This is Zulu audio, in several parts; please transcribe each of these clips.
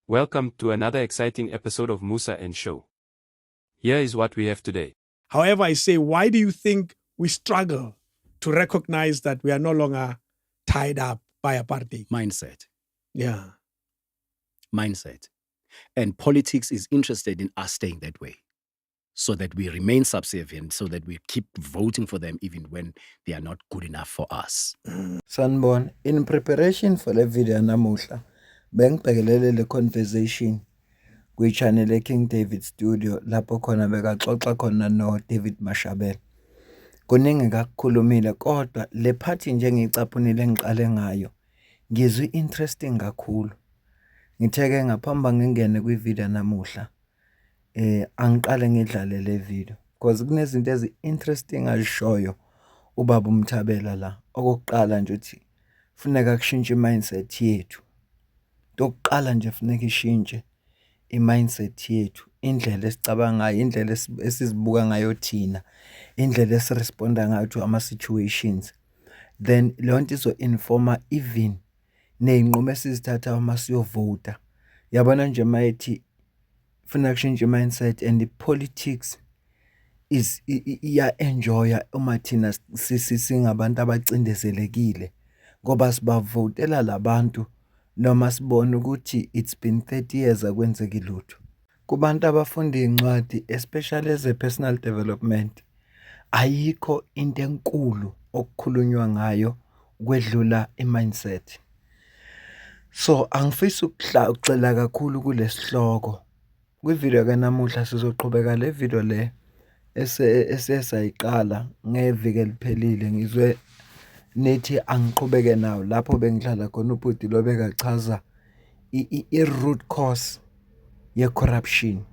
Welcome to another exciting episode of Musa and Show. Here is what we have today. However, I say, why do you think we struggle to recognize that we are no longer tied up by apartheid? Mindset. Yeah. Mindset. And politics is interested in us staying that way so that we remain subservient, so that we keep voting for them even when they are not good enough for us. Sanibona, in preparation for le video namuhla bengibhekelele le conversation kwi-channel King David Studio lapho khona bekaxoxa khona no David Mashabela. Kuningi kakukhulumile kodwa le part nje ngicaphunile engiqale ngayo ngizwe interesting kakhulu. Ngitheke ngaphamba ngingene kwi-video namuhla angiqale ngidlale le video because kunezinto ezi interesting azishoyo ubaba uMthabela la. Okokuqala nje uthi funeka kushintshe mindset yethu. Tokuqala nje funeka ishintshe mindset yethu, indlela esicabanga ngayo, indlela esizibuka ngayo thina, indlela esiresponda ngayo to ama situations. Then lonto izo informa even neyinqumo esizithatha uma siyovota. Yabona nje mayithi funeka kushintshe mindset and the politics is enjoy uma thina singabantu abacindezelekile ngoba sibavotela labantu noma sibona ukuthi it's been 30 years akwenzeki lutho. Kubantu abafunda incwadi especially as a personal development ayikho into enkulu okukhulunywa ngayo kwedlula imindset. So angifisi ukuxela kakhulu kulesihloko. Kwivideo kanamuhla sizoqhubeka le video le esesayiqala ngeviki eliphelile ngizwe nethi angiqhubeke nawo lapho bengidlala khona ubhuti lo bekachaza i-root cause ye-corruption,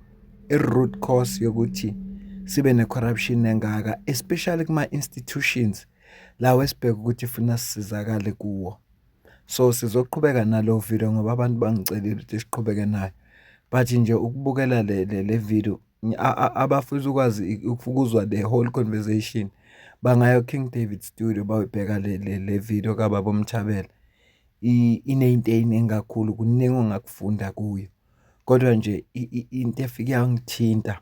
i-root cause yokuthi sibe ne-corruption engaka especially kuma-institutions lawo esibheka ukuthi funa sisizakale kuwo. So sizoqhubeka nalo video ngoba abantu bangicelile ukuthi siqhubeke nayo. But nje ukubukela le video abafisa ukwazi ukuzwa the whole conversation bangayo King David Studio bawubheka le video kaBaba uMthabela. Inento eyiningi kakhulu kuningi ongakufunda kuyo. Kodwa nje into efike yangithinta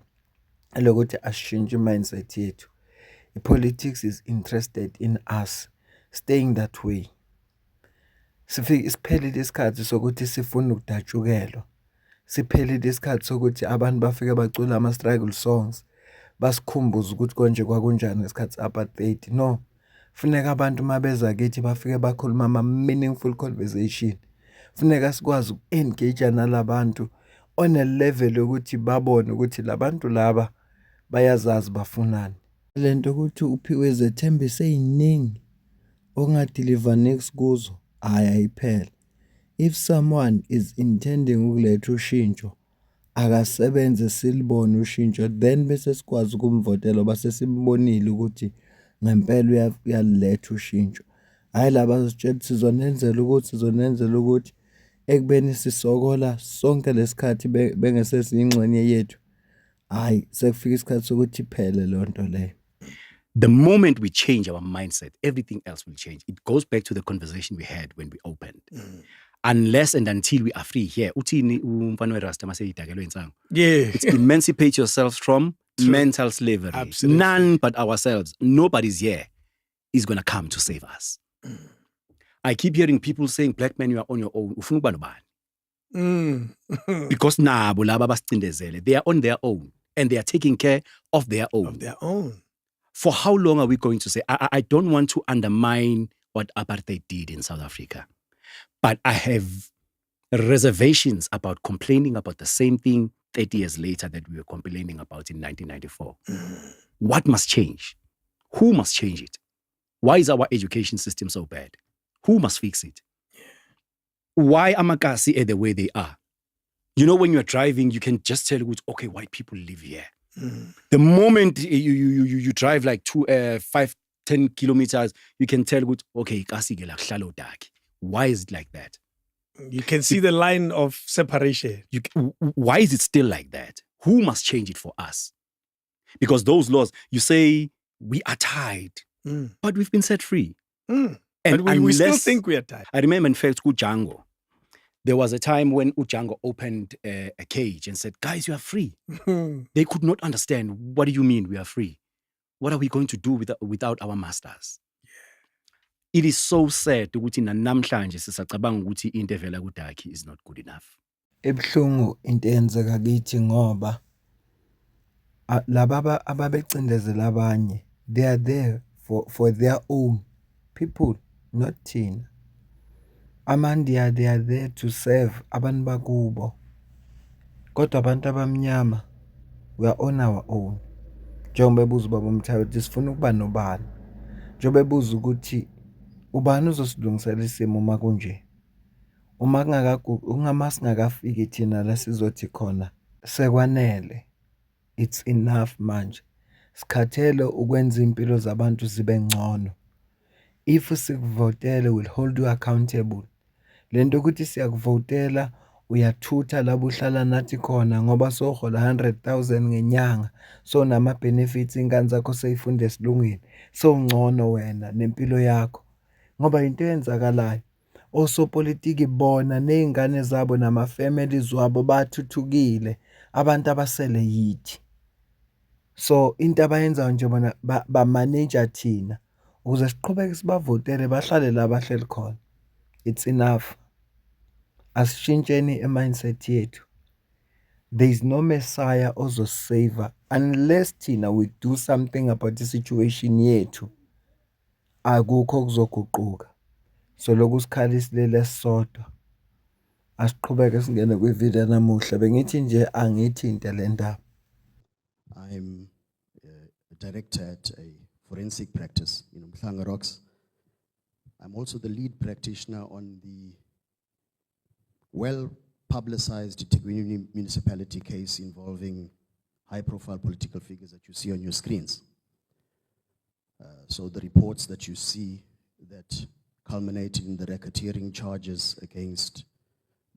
lokuthi asishintshe mindset yethu. Politics is interested in us staying that way. Siphelile isikhathi sokuthi sifuna ukudatshukelwa. Siphelile isikhathi sokuthi abantu bafike bacula ama struggle songs basikhumbuza ukuthi konje kwakunjani ngesikhathi apartheid. No, funeka abantu mabeza kithi bafike bakhuluma ama meaningful conversation. Funeka sikwazi uku-engage nalabantu on a level ukuthi babone ukuthi labantu laba bayazazi bafunani. Lento ukuthi uphiwe izethembiso eziningi ongadeliver next kuzo ayiphela. If someone is intending ukuletha ushintsho akasebenze silibone ushintsho then bese sikwazi ukumvotela base simbonile ukuthi ngempela uyaletha ushintsho. Hayi laba bazitshela sizonenzela ukuthi ekubeni sisokola sonke lesikhathi bengesesiyingxenye yethu. Hayi sekufika isikhathi sokuthi iphele lonto leyo. The moment we change our mindset, everything else will change. It goes back to the conversation we had when we opened. Unless and until we are free here. Uthini umfana weRasta maseyidakelwe insango. Yeah. It's emancipate yourselves from mental slavery. Absolutely. None but ourselves. Nobody's here is going to come to save us. I keep hearing people saying, black men, you are on your own. Ufuna ukuba nobani? Because nabo laba basicindezele. They are on their own. And they are taking care of their own. Of their own. For how long are we going to say, I don't want to undermine what apartheid did in South Africa, but I have reservations about complaining about the same thing 30 years later that we were complaining about in 1994. What must change? Who must change it? Why is our education system so bad? Who must fix it? Why Amakasi are the way they are? You know, when you're driving, you can just tell, okay, white people live here. The moment you drive like 5-10 kilometers, you can tell, okay, why is it like that? You can see the line of separation. Why is it still like that? Who must change it for us? Because those laws, you say, we are tied, but we've been set free. And we still think we are tied. I remember, in fact, Django. There was a time when Ujango opened a cage and said, guys, you are free. They could not understand. What do you mean we are free? What are we going to do without our masters? It is so sad ukuthi namhlanje sisacabanga ukuthi into evela kuDaki is not good enough. Ebhlungu into eyenzeka kithi ngoba laba ababecindezela abanye, they are there for their own people, not thina. Amandiya, they are there to serve abantu bakubo. Kodwa abantu abamnyama, we are on our own. Njengoba bebuza ubaba uMthayoti sifuna ukuba nobani. Njengoba bebuza ukuthi ubani uzosilungisela isimo uma kunje. Uma singakafiki thina la sizothi khona sekwanele. It's enough manje. Sikhathele ukwenza impilo zabantu zibe ngcono. If sikuvotele, we'll hold you accountable. Lento ukuthi siyakuvotela uyathutha labo uhlala nathi khona ngoba sohola 100,000 ngenyanga, so nama benefits ingane zakho seyifunda esilungwini, so ngcono wena nempilo yakho. Ngoba into eyenzakalayo, osopolitiki bona nezingane zabo nama families wabo bathuthukile, abantu abasele yithi. So into abayenzayo nje bona ba manage thina ukuze siqhubeke sibavotele bahlale la bahleli khona. It's enough. Asishintsheni mindset yethu. There is no Messiah ozosave unless thina we do something about the situation yethu. Akukho kuzoguquka. So lokhu sikhalisile sodwa. Asiqhubeke singene kwivideo namuhla. Bengithi nje angithi into le ndaba. I'm a director at a forensic practice in Umhlanga Rocks. I'm also the lead practitioner on the well-publicized eThekwini municipality case involving high-profile political figures that you see on your screens. So the reports that you see that culminated in the racketeering charges against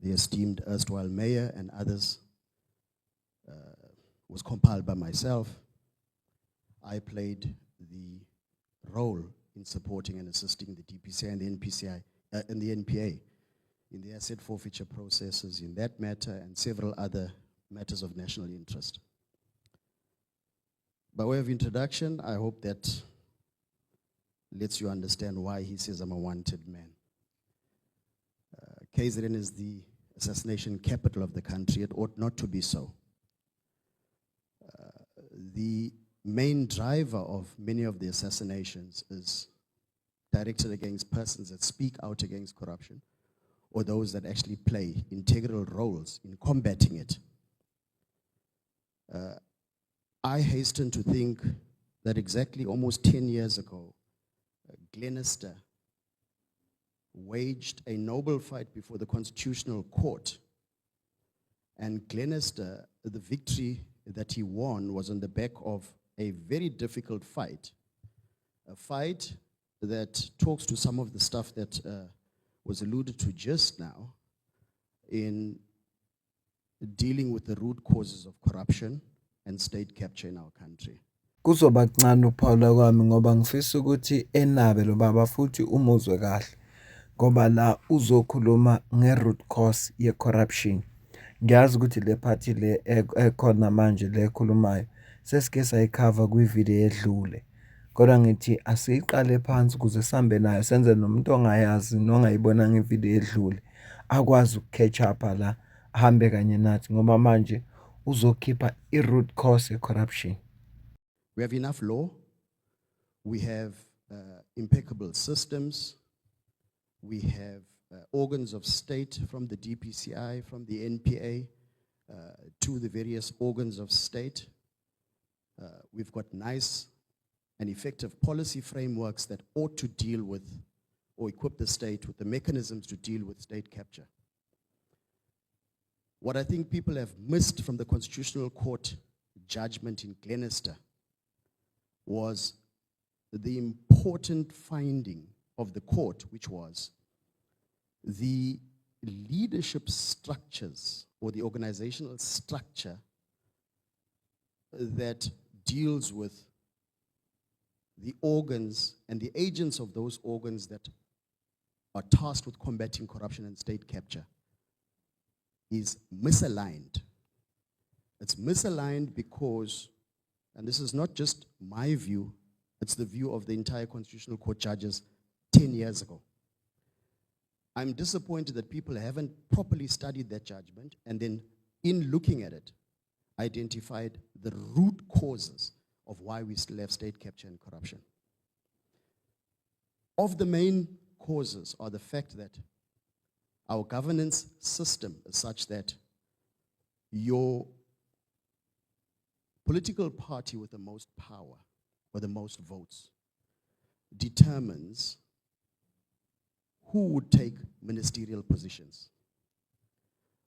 the esteemed erstwhile mayor and others was compiled by myself. I played the role in supporting and assisting the DPCI and the NPCI and the NPA in the asset forfeiture processes in that matter and several other matters of national interest. By way of introduction, I hope that lets you understand why he says I'm a wanted man. KZN is the assassination capital of the country. It ought not to be so. The main driver of many of the assassinations is directed against persons that speak out against corruption or those that actually play integral roles in combating it. I hasten to think that exactly almost 10 years ago, Glenister waged a noble fight before the Constitutional Court. And Glenister, the victory that he won was on the back of a very difficult fight. A fight that talks to some of the stuff that was alluded to just now in dealing with the root causes of corruption and state capture in our country. Kuzoba kuncane uPaula kwami ngoba ngifisa ukuthi enabe lo baba futhi umuzwe kahle ngoba la uzokhuluma ngeroot cause ye corruption. Ngiyazi ukuthi le party le ekhona manje le ekhulumayo sesike sayicover kwivideo edlule. Kodwa ngithi asiqale phansi ukuze sihambe nayo senze nomuntu ongayazi nongayibona ngevideo edlule akwazi ukcatch up la ahambe kanye nathi ngoba manje uzokhipha iroot cause ye corruption. We have enough law. We have impeccable systems. We have organs of state from the DPCI, from the NPA, to the various organs of state. We've got nice and effective policy frameworks that ought to deal with or equip the state with the mechanisms to deal with state capture. What I think people have missed from the Constitutional Court judgment in Glenister was the important finding of the court, which was the leadership structures or the organizational structure that deals with the organs and the agents of those organs that are tasked with combating corruption and state capture is misaligned. It's misaligned because, and this is not just my view, it's the view of the entire Constitutional Court judges 10 years ago. I'm disappointed that people haven't properly studied that judgment and then, in looking at it, identified the root causes of why we still have state capture and corruption. Of the main causes are the fact that our governance system is such that your political party with the most power or the most votes determines who would take ministerial positions.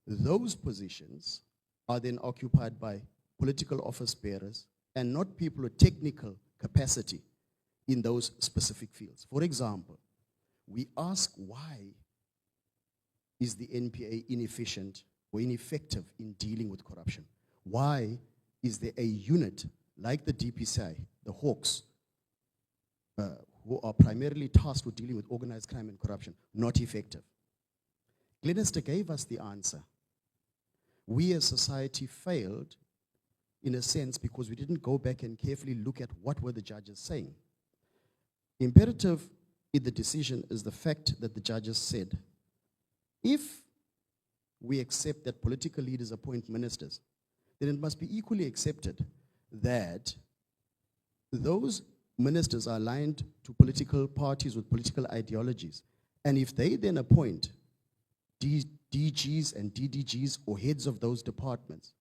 Those positions are then occupied by political office bearers and not people with technical capacity in those specific fields. For example, we ask why is the NPA inefficient or ineffective in dealing with corruption? Why is there a unit like the DPCI, the Hawks, who are primarily tasked with dealing with organized crime and corruption, not effective? Glenister gave us the answer. We as society failed, in a sense, because we didn't go back and carefully look at what were the judges saying. Imperative in the decision is the fact that the judges said, if we accept that political leaders appoint ministers, then it must be equally accepted that those ministers are aligned to political parties with political ideologies. And if they then appoint DGs and DDGs or heads of those departments,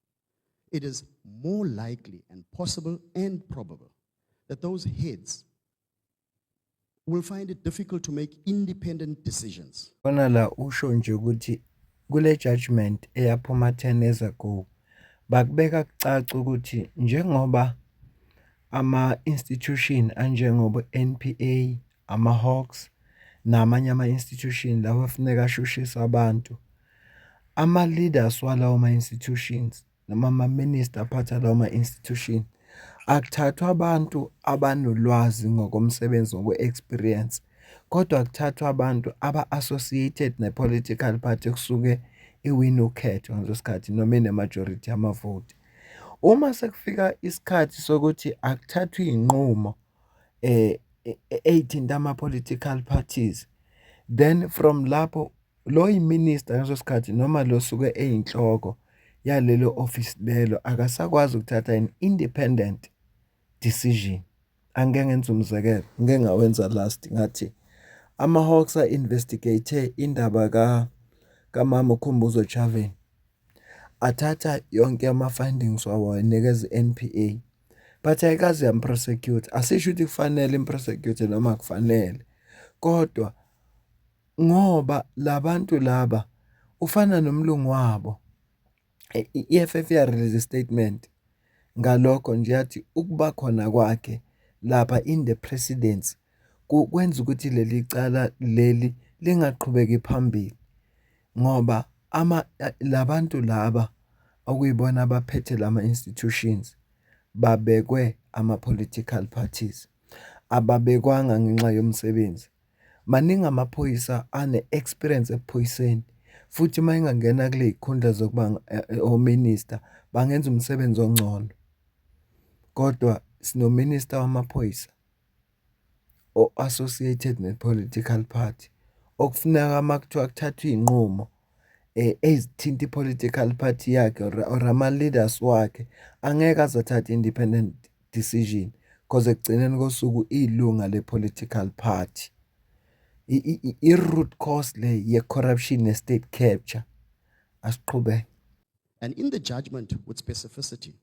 it is more likely and possible and probable that those heads will find it difficult to make independent decisions. Kona la usho nje ukuthi kule judgment eyaphuma 10 years ago bakubeka kucaca ukuthi njengoba ama-institution anjengoba NPA, ama-Hawks namanye ama-institution lawo afuneka ashushise abantu, ama-leaders walawo ma-institutions noma ama-minister aphatha lawo ma-institution akuthathwa abantu abanolwazi ngokomsebenzi ngokwe-experience, kodwa akuthathwa abantu aba-associated ne-political party kusuke iwina ukhetho ngaleso sikhathi noma ine-majority yamavoti. Uma sekufika isikhathi sokuthi akuthathwe iy'nqumo ey'thinta ama-political parties, then from lapho lo yiminister ngaleso sikhathi noma lo suke eyinhloko yalelo office lelo akasakwazi ukuthatha an independent decision. Angeke ngenze umzekelo, ngeke ngawenza last ngathi ama-Hawks investigate indaba kamama uKhumbuzo Chaveni, athatha yonke ama-findings wawo wanikeza NPA, but ayikaze yamprosecute. Asisho ukuthi kufanele improsecute noma kufanele, kodwa ngoba labantu laba ufana nomlungu wabo, i-EFF ya-release statement ngalokho nje yathi ukuba khona kwakhe lapha in the presidency kwenza ukuthi leli cala leli lingaqhubeki phambili, ngoba labantu laba okuyibona abaphethe lama institutions babekwe ama-political parties, ababekwanga ngenxa yomsebenzi. Maningi amaphoyisa ane-experience ebuphoyiseni, futhi uma ingangena kule y'khundla zokuba ominister bangenza umsebenzi ongcono, kodwa sinominister wamaphoyisa o-associated ne-political party okufuneka uma kuthiwa kuthathwa iy'nqumo ezithinta i-political party yakhe or ama-leaders wakhe, angeke azathatha independent decision because ekugcineni kosuku ilunga le-political party. I-root cause le ye-corruption ne-state capture. Asiqhubeke. And in the judgment with specificity,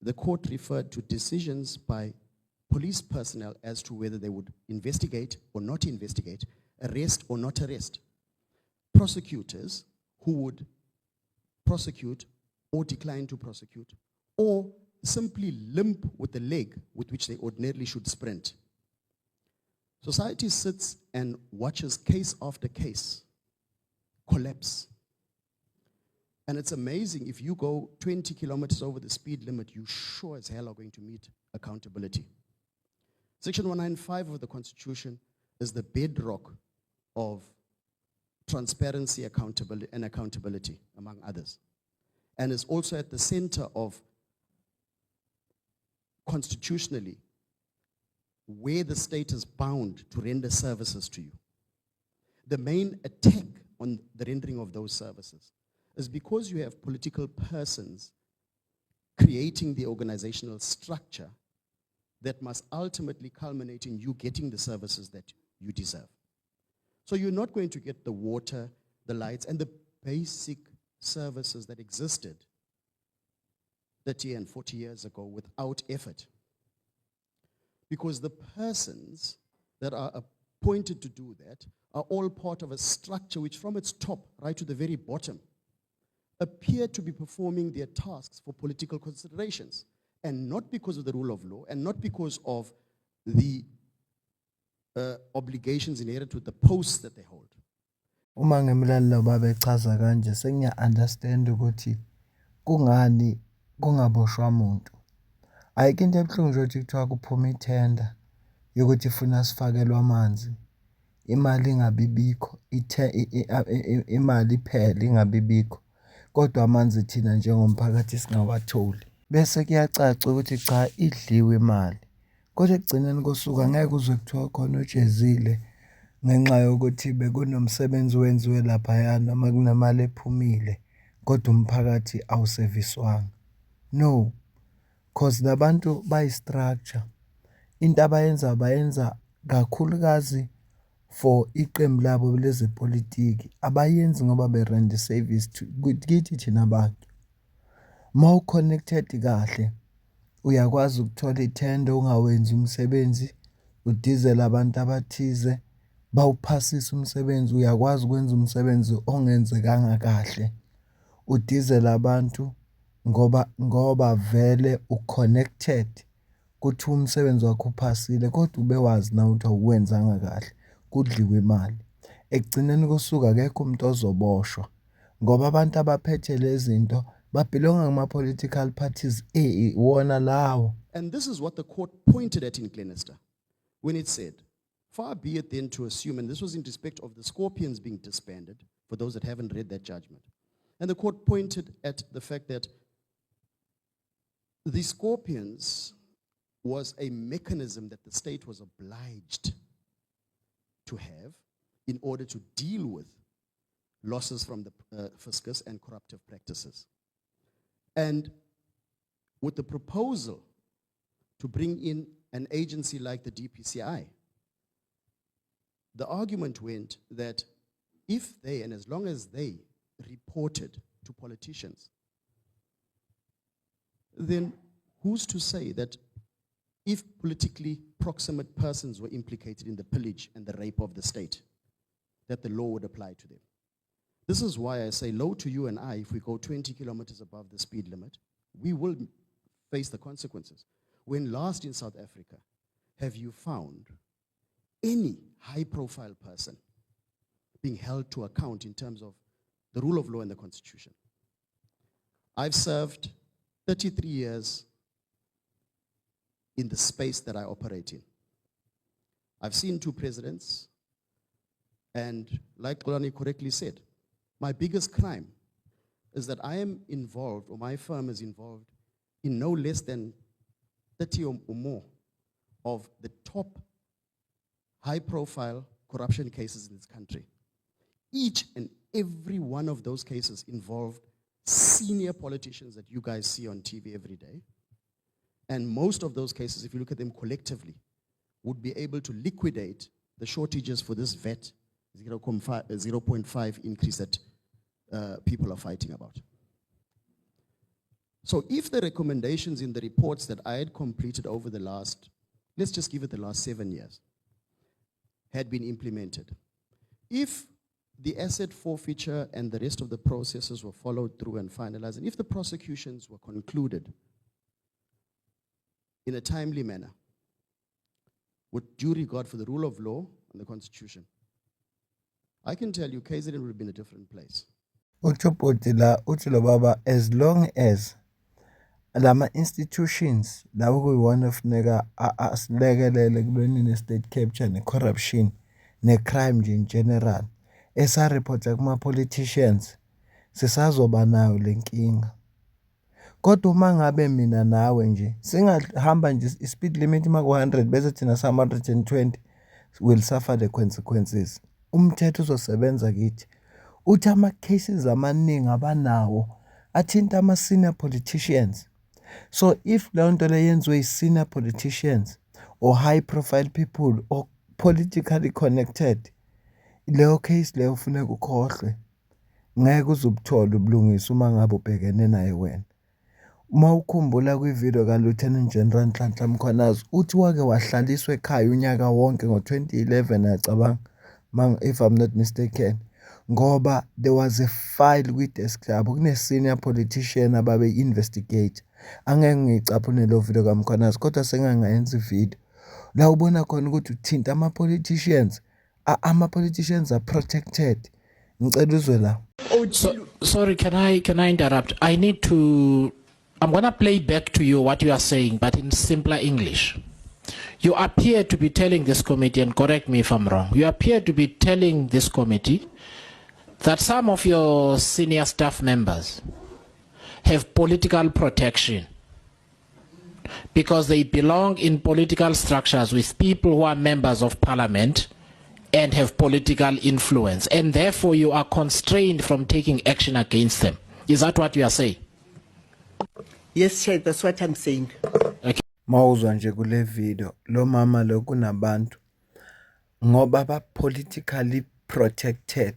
the court referred to decisions by police personnel as to whether they would investigate or not investigate, arrest or not arrest, prosecutors who would prosecute or decline to prosecute, or simply limp with the leg with which they ordinarily should sprint. Society sits and watches case after case collapse. And it's amazing, if you go 20 kilometers over the speed limit, you sure as hell are going to meet accountability. Section 195 of the Constitution is the bedrock of transparency, accountability, among others. And is also at the center of, constitutionally, where the state is bound to render services to you. The main attack on the rendering of those services is because you have political persons creating the organizational structure that must ultimately culminate in you getting the services that you deserve. So you're not going to get the water, the lights, and the basic services that existed 30 and 40 years ago without effort. Because the persons that are appointed to do that are all part of a structure which from its top right to the very bottom appear to be performing their tasks for political considerations, and not because of the rule of law, and not because of the obligations inherent with the posts that they hold. Uma ngemlalelo babechaza kanje sengiya-understand ukuthi kungani kungaboshwa umuntu. Ayikho into ebuhlungu nje ukuthi kuthiwa kuphuma ithenda yokuthi ifuna sifakelwe amanzi, imali ingabibikho, imali iphele ingabibikho, kodwa amanzi thina njengomphakathi singawatholi. Bese kuyacaca ukuthi cha idliwe imali, kodwa ekugcineni kosuku angeke uzwe kuthiwa khona ujezile ngenxa yokuthi bekunomsebenzi wenziwe laphaya noma kunemali ephumile kodwa umphakathi awuseviswanga. No, because labantu bayi-structure. Into bayenza kakhulukazi for iqembu labo lezepolitiki. Abayenzi ngoba berenda service kithi thina abantu. Ma u-connected kahle, uyakwazi ukuthola ithenda ungawenzi umsebenzi, udizela abantu abathize, bawuphasisa umsebenzi, uyakwazi ukwenza umsebenzi ongenzekanga kahle. Udizela abantu ngoba vele u-connected kuthi umsebenzi wakho uphasile kodwa ube wazi na ukuthi awuwenzanga kahle, kudliwe imali. Ekugcineni kosuku akekho umuntu ozoboshwa ngoba abantu abaphethe lezi zinto babelonga kuma-political parties wona lawo. And this is what the court pointed at in Glenister when it said, far be it then to assume, and this was in respect of the Scorpions being disbanded, for those that haven't read that judgment. And the court pointed at the fact that the Scorpions was a mechanism that the state was obliged to have in order to deal with losses from the fiscus and corruptive practices. And with the proposal to bring in an agency like the DPCI, the argument went that if they, and as long as they reported to politicians, then who's to say that if politically proximate persons were implicated in the pillage and the rape of the state, that the law would apply to them? This is why I say, low to you and I, if we go 20 kilometers above the speed limit, we will face the consequences. When last in South Africa have you found any high-profile person being held to account in terms of the rule of law and the Constitution? I've served 33 years in the space that I operate in. I've seen 2 presidents, and like Xolani correctly said, my biggest crime is that I am involved, or my firm is involved, in no less than 30 or more of the top high-profile corruption cases in this country. Each and every one of those cases involved senior politicians that you guys see on TV every day. And most of those cases, if you look at them collectively, would be able to liquidate the shortages for this VAT 0.5 increase that people are fighting about. So if the recommendations in the reports that I had completed over the last, let's just give it the last 7 years, had been implemented, if the asset forfeiture and the rest of the processes were followed through and finalized, and if the prosecutions were concluded in a timely manner, with due regard for the rule of law and the Constitution, I can tell you KZN would have been a different place. Utsho baba, as long as lama institutions lawo kuyiwona funeka asilekelele kulweni ne-state capture ne-corruption ne-crime nje in general, esareport kuma-politicians sisazoba nayo le nkinga. Kodwa uma ngabe mina nawe nje singahamba nje i-speed limit maku-100 bese thina sama-120 will suffer the consequences. Umthetho uzosebenza kithi. Uthi ama-cases amaningi abanawo athinta ama-senior politicians. So if leyo nto le yenziwe yi-senior politicians or high profile people or politically connected, leyo case leyo funeka ukhohlwe. Ngeke uzubuthola ubulungisa uma ngabe ubhekene naye wena. Uma ukhumbula kwivideo ka-Lieutenant General Nhlanhla Mkhwanazi uthi wake wahlaliswa ekhaya unyaka wonke ngo-2011 yacabanga, if I'm not mistaken, ngoba there was a file kwi-desk yabo, kune-senior politician ababe-investigate. Angeke ngiyicaphune leyo video kaMkhwanazi kodwa sengangayenza ivideo la ubona khona ukuthi uthinta ama-politicians. Ama-politicians are protected. Ngicela uzwe la. Sorry, can I interrupt? I'm going to play back to you what you are saying, but in simpler English. You appear to be telling this committee, and correct me if I'm wrong, you appear to be telling this committee that some of your senior staff members have political protection because they belong in political structures with people who are members of parliament and have political influence, and therefore you are constrained from taking action against them. Is that what you are saying? Yes, Chair, that's what I'm saying. Okay. Mawuzwa nje kule video lo mama lo kunabantu ngoba ba politically protected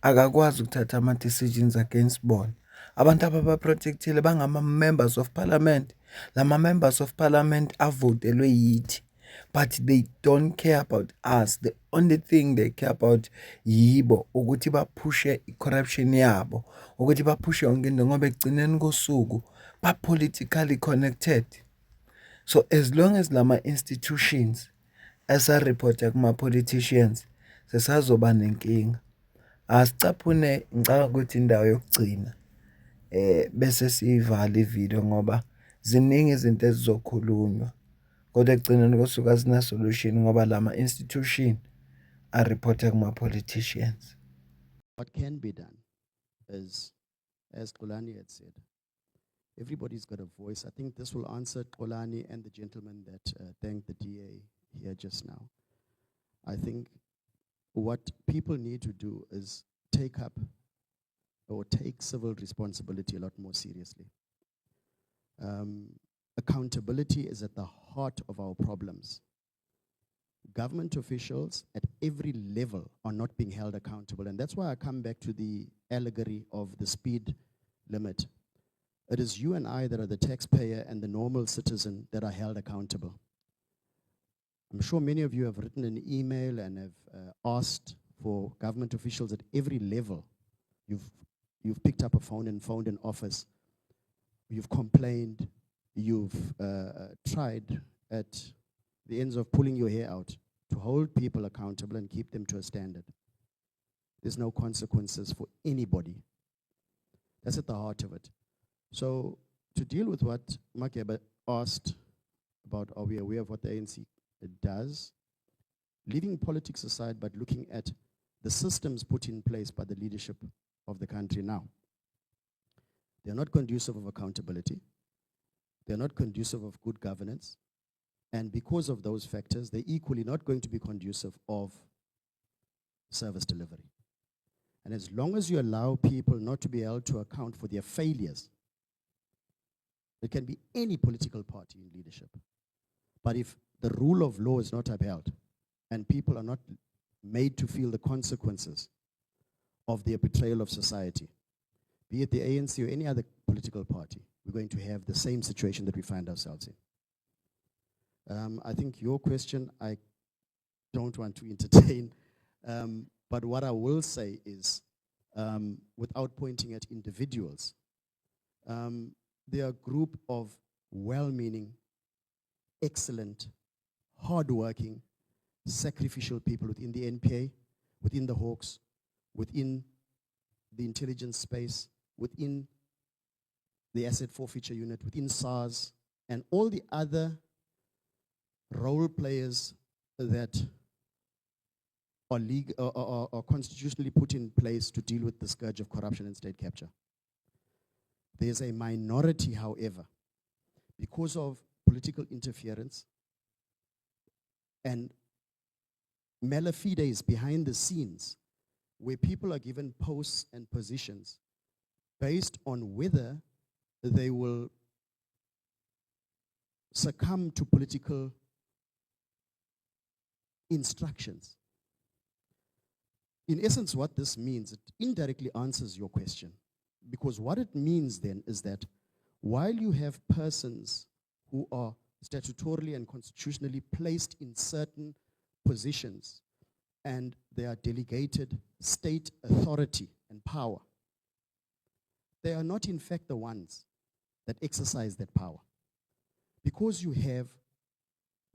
akakwazi ukuthatha ama decisions against bona. Abantu ababa protectile bangama members of parliament. Lama members of parliament avotelwe yithi, but they don't care about us. The only thing they care about yibo ukuthi bapushe i-corruption yabo, ukuthi bapushe yonke into ngoba ekugcineni kosuku ba politically connected. So as long as lama institutions esa-reporta kuma-politicians sesazoba nenkinga. Asicaphune ngicabanga ukuthi indawo yokugcina bese siyivala ivideo ngoba ziningi izinto ezizokhulunywa. Kodwa ekugcineni kosuku asina solution ngoba lama institution a-reporta kuma-politicians. What can be done is, as Xolani had said, everybody's got a voice. I think this will answer Xolani and the gentleman that thanked the DA here just now. I think what people need to do is take civil responsibility a lot more seriously. Accountability is at the heart of our problems. Government officials at every level are not being held accountable, and that's why I come back to the allegory of the speed limit. It is you and I that are the taxpayer and the normal citizen that are held accountable. I'm sure many of you have written an email and have asked for government officials at every level. You've picked up a phone and phoned an office. You've complained. You've tried at the ends of pulling your hair out to hold people accountable and keep them to a standard. There's no consequences for anybody. That's at the heart of it. So to deal with what Makeba asked about, are we aware of what the ANC does, leaving politics aside but looking at the systems put in place by the leadership of the country now. They're not conducive of accountability. They're not conducive of good governance. And because of those factors, they're equally not going to be conducive of service delivery. And as long as you allow people not to be held to account for their failures, it can be any political party in leadership. But if the rule of law is not upheld and people are not made to feel the consequences of their betrayal of society, be it the ANC or any other political party, we're going to have the same situation that we find ourselves in. I think your question, I don't want to entertain, but what I will say is, without pointing at individuals, they are a group of well-meaning, excellent, hard-working, sacrificial people within the NPA, within the Hawks, within the intelligence space, within the asset forfeiture unit, within SARS, and all the other role players that or constitutionally put in place to deal with the scourge of corruption and state capture. There's a minority, however, because of political interference and malafidés behind the scenes, where people are given posts and positions based on whether they will succumb to political instructions. In essence, what this means, it indirectly answers your question. Because what it means then is that while you have persons who are statutorily and constitutionally placed in certain positions and they are delegated state authority and power, they are not in fact the ones that exercise that power. Because you have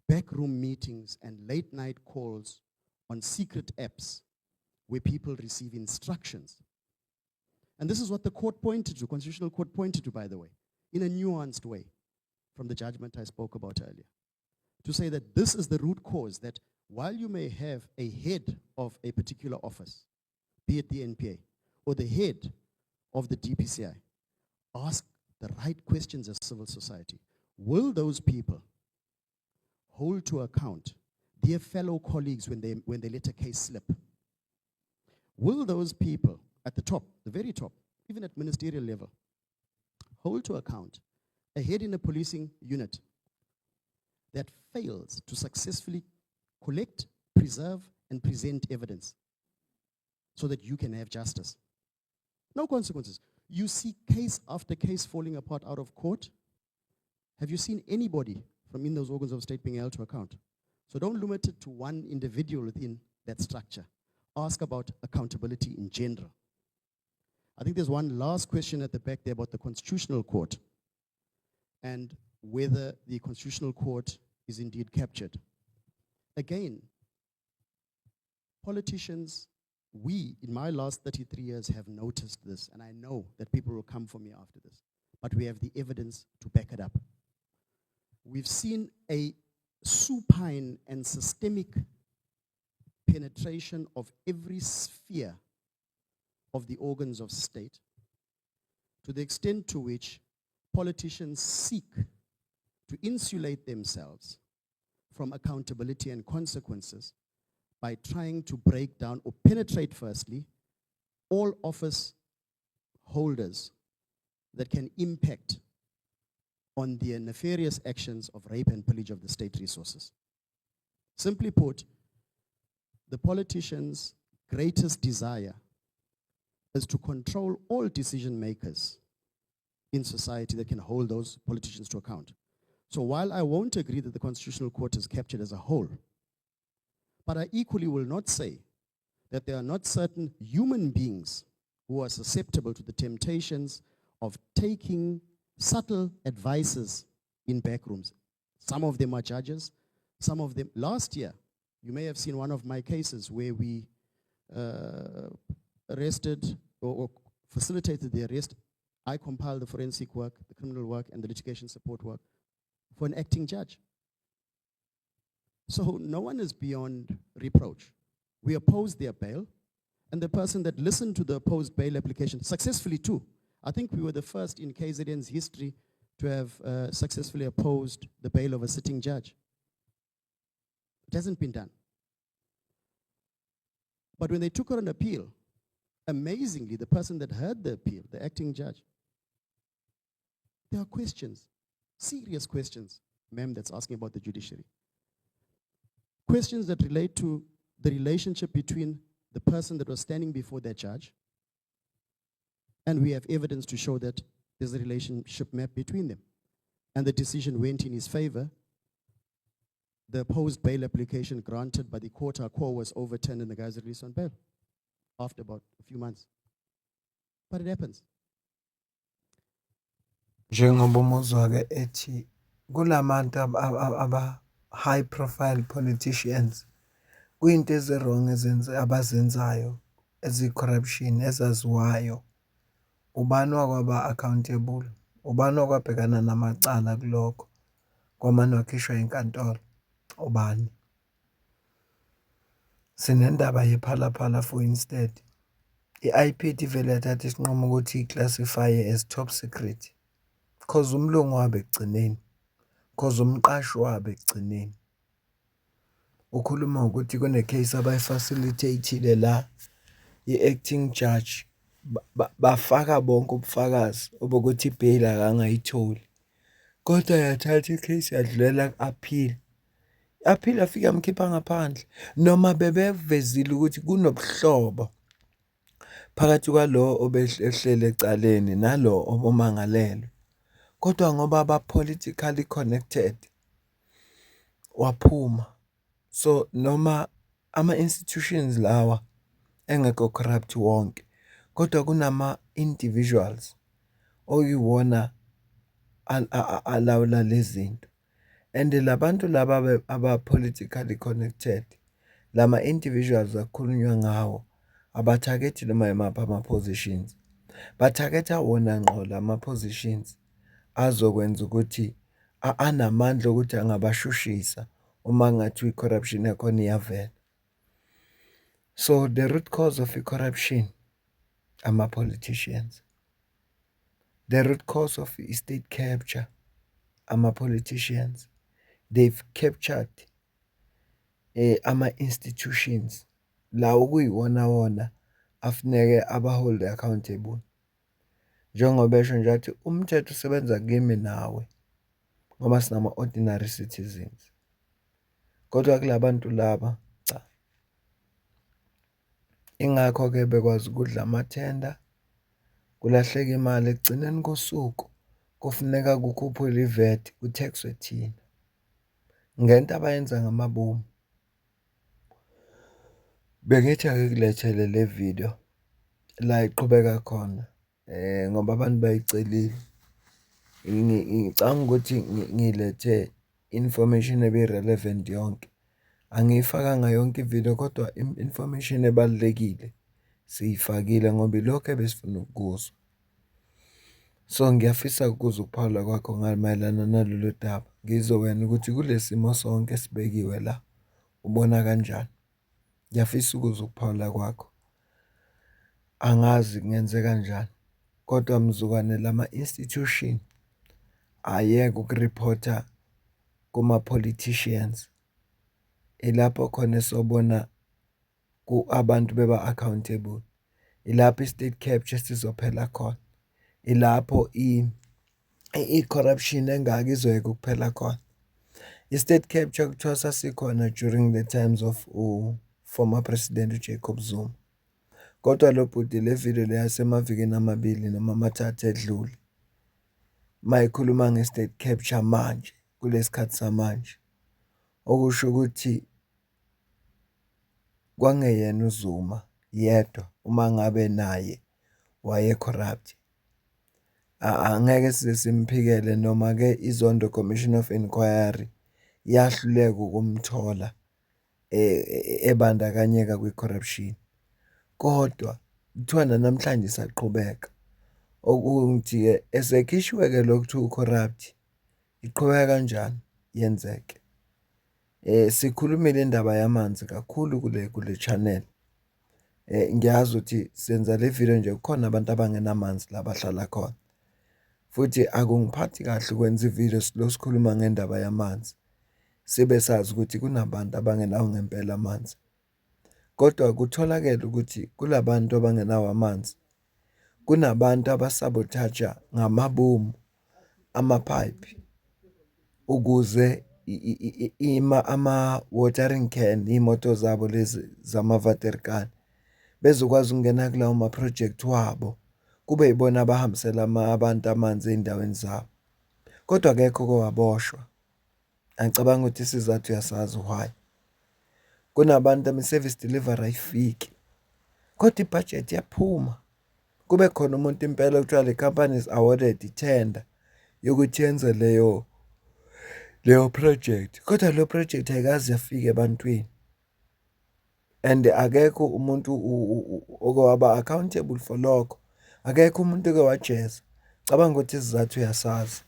backroom meetings and late night calls on secret apps where people receive instructions. And this is what the court pointed to, Constitutional Court pointed to, by the way, in a nuanced way from the judgment I spoke about earlier, to say that this is the root cause, that while you may have a head of a particular office, be it the NPA, or the head of the DPCI, ask the right questions as civil society. Will those people hold to account their fellow colleagues when they let a case slip? Will those people at the top, the very top, even at ministerial level, hold to account a head in a policing unit that fails to successfully collect, preserve, and present evidence so that you can have justice? No consequences. You see case after case falling apart out of court. Have you seen anybody from in those organs of state being held to account? So don't limit it to one individual within that structure. Ask about accountability in general. I think there's one last question at the back there about the Constitutional Court and whether the Constitutional Court is indeed captured. Again, politicians, we, in my last 33 years, have noticed this, and I know that people will come for me after this, but we have the evidence to back it up. We've seen a supine and systemic penetration of every sphere of the organs of state, to the extent to which politicians seek to insulate themselves from accountability and consequences by trying to break down or penetrate, firstly, all office holders that can impact on the nefarious actions of rape and pillage of the state resources. Simply put, the politicians' greatest desire is to control all decision makers in society that can hold those politicians to account. So while I won't agree that the Constitutional Court is captured as a whole, but I equally will not say that there are not certain human beings who are susceptible to the temptations of taking subtle advices in backrooms. Some of them are judges, some of them, last year, you may have seen one of my cases where we arrested or facilitated the arrest. I compiled the forensic work, the criminal work, and the litigation support work for an acting judge. So no one is beyond reproach. We opposed their bail, and the person that listened to the opposed bail application, successfully too, I think we were the first in KZN's history to have successfully opposed the bail of a sitting judge. It hasn't been done. But when they took her on appeal, amazingly, the person that heard the appeal, the acting judge, there are questions, serious questions, ma'am, that's asking about the judiciary. Questions that relate to the relationship between the person that was standing before that judge, and we have evidence to show that there's a relationship map between them. And the decision went in his favor. The opposed bail application granted by the court, our core, was overturned and the guys released on bail after about a few months. But it happens. Njengoba umuzwa-ke ethi kulabantu aba high profile politicians kuyinto ezi-wrong abazenzayo ezi-corruption ezaziwayo. Ubani wakwaba accountable? Ubani wakwabhekana namacala kulokho kwamane wakhishwa inkantolo? Ubani? sinendaba yephalaphala for instead. I-IPT vele yathatha isinqumo ukuthi iclassify as top secret cause umlungu wabe ekugcineni, cause umqashi wabe ekugcineni. Ukhuluma ukuthi kune-case abayifacilitatile la i-acting judge bafaka bonke ubufakazi obokuthi i-bail akangayitholi, kodwa yathatha i-case yadlulela ku-appeal. I-appeal yafika yamkhipha ngaphandle noma bebevezile ukuthi kunobuhlobo phakathi kwalo obehlele ecaleni nalo omangalelwe, kodwa ngoba ba-politically connected waphuma. So noma ama-institutions lawa engekho corrupt wonke, kodwa kunama-individuals okuyiwona alawula lezi zinto, and labantu laba aba-politically connected, lama-individuals akukhulunywa ngawo abathagethi noma yimaphi ama-positions, bathagetha wona ngqo lama-positions azokwenza ukuthi anamandla ukuthi angabashushisa uma ngathi i-corruption yakhona iyavela. So the root cause of i-corruption ama-politicians, the root cause of i-state capture ama-politicians. They've captured ama-institutions la okuyiwona wona afuneke abahold accountable. Njengoba esho nje athi umthetho usebenza kimi nawe ngoba sinama-ordinary citizens, kodwa kulabantu laba cha. Ingakho-ke bekwazi ukudla amathenda, kulahleka imali ekugcineni kosuku kufuneka kukhuphule i-VAT ku-tax-we thina ngento abayenza ngamabomu. Bengithi ake kulethele le video la iqhubeka khona ngoba abantu bayicelile. Ngicanga ukuthi ngilethe information ebe-relevant yonke. Angiyifakanga yonke ivideo kodwa information ebalulekile siyifakile ngoba ilokho ebesifuna ukuzwa. So ngiyafisa ukuzwa ukuphawula kwakho mayelana nalolu daba, ngizwe wena ukuthi kule simo sonke esibekiwe la ubona kanjani. Ngiyafisa ukuzwa ukuphawula kwakho. Angazi kungenze kanjani, kodwa mzukwane lama-institution ayeke ukureporta kuma-politicians. Ilapho khona esobona abantu beba-accountable, ilapho i-state capture sizophela khona, ilapho i-corruption engaka izoyeka ukuphela khona. I-state capture kuthiwa sasikhona during the times of former President uJacob Zuma, kodwa lo bhuti le video le yasemavikini amabili noma amathathu edlule mayikhuluma nge-state capture manje kulesikhathi samanje, okusho ukuthi kwangeyena uZuma yedwa uma ngabe naye waye corrupt. Angeke size simphikele noma-ke iZondo Commission of Inquiry yahluleka ukumthola ebandakanyeka kwi-corruption, kodwa kuthiwa namhlanje isaqhubeka. Okungithi-ke esekhishwe-ke lokhu u-corrupt, iqhubeka kanjani yenzeke. Sikhulumile indaba yamanzi kakhulu kule channel. Ngiyazi ukuthi senza le video nje kukhona abantu abangenamanzi la bahlala khona, futhi akungiphathi kahle ukwenza ivideo sikhuluma ngendaba yamanzi sibe sazi ukuthi kunabantu abangenawo ngempela amanzi, kodwa kutholakele ukuthi kulabantu abangenawo amanzi kunabantu abasabotaja ngamabomu amapipe ukuze ama-watering can, iy'moto zabo lezi zama-waterkan bezokwazi ukungena kulawo ma-project wabo, kube yibona abahambisela abantu amanzi ey'ndaweni zabo, kodwa akekho kowaboshwa. Angicabanga ukuthi isizathu uyasazi why. Kunabantu ama-service delivery ayifiki, kodwa ibhajethi yaphuma. Kube khona umuntu impela kuthiwa le company is awarded i-tender yokuthi yenze leyo project, kodwa leyo project ayikaze yafika ebantwini, and akekho umuntu okwaba accountable for lokho. Akekho umuntu oke wajeza. Cabanga ukuthi isizathu uyasazi.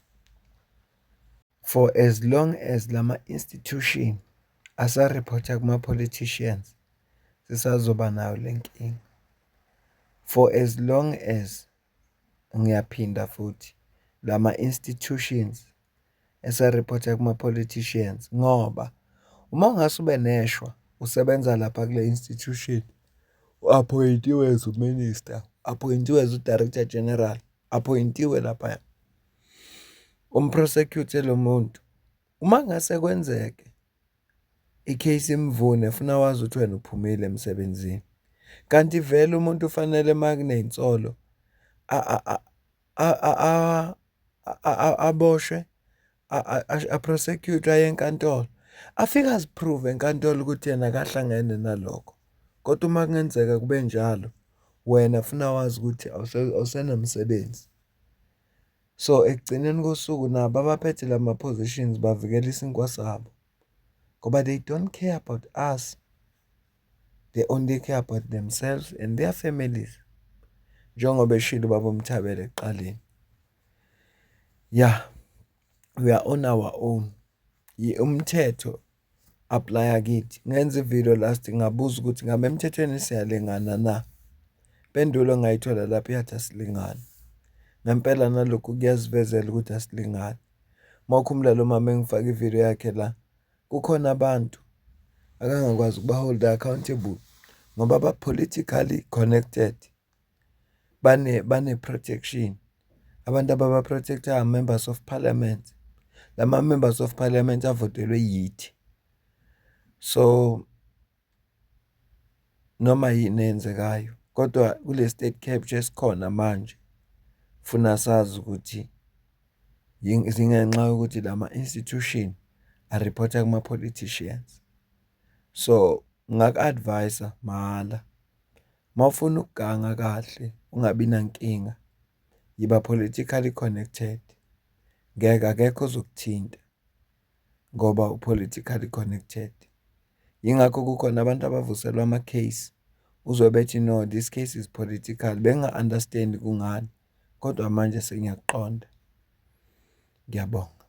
For as long as lama institution asareporta kuma-politicians, sisazoba nayo le nkinga. For as long as ngiyaphinda futhi lama institutions esareporta kuma-politicians, ngoba uma ungase ube neshwa usebenza lapha kule institution, u-appointiwe as uminister, appointiwe as u-director general, appointiwe laphaya, umprosecute lo muntu. Uma ngase kwenzeke icase imvune, funa wazi ukuthi wena uphumile emsebenzini, kanti vele umuntu ufanele makuney'nsolo aboshwe, aprosecute aye enkantolo, afike aziprove enkantolo ukuthi yena akahlangene nalokho. Kodwa uma kungenzeka kube njalo, wena funa wazi ukuthi awusenamsebenzi. So ekugcineni kosuku nabo abaphethe lama positions bavikela isinkwa sabo, ngoba they don't care about us, they only care about themselves and their families, njengoba eshilo Baba uMthabela ekuqaleni. Yeah, we are on our own. Umthetho apply kithi. Ngenza ivideo last ngabuza ukuthi ngabe emthethweni siyalingana na? Pendulo ngayithola lapha yathi asilingani. Ngempela nalokhu kuyazivezela ukuthi asilingani. Mawukhumbula lo mama engifaka ivideo yakhe la, kukhona abantu akangakwazi ukubahold accountable ngoba ba-politically connected, bane protection. Abantu ababa-protecta members of parliament, lama members of parliament avotelwe yithi. So noma yini eyenzekayo, kodwa kule state capture esikhona manje, funa sazi ukuthi zingenxa yokuthi lama institution areporta kuma-politicians. So ngaku-advise mahala, mawufuna ukuganga kahle ungabi nankinga, yiba politically connected. Akekho ozokuthinta ngoba u-politically connected. Yingakho kukhona abantu abavuselwa ama-case, uzwe bethi no, this case is political, benga-understand kungani, kodwa manje sengiyakuqonda. Ngiyabonga.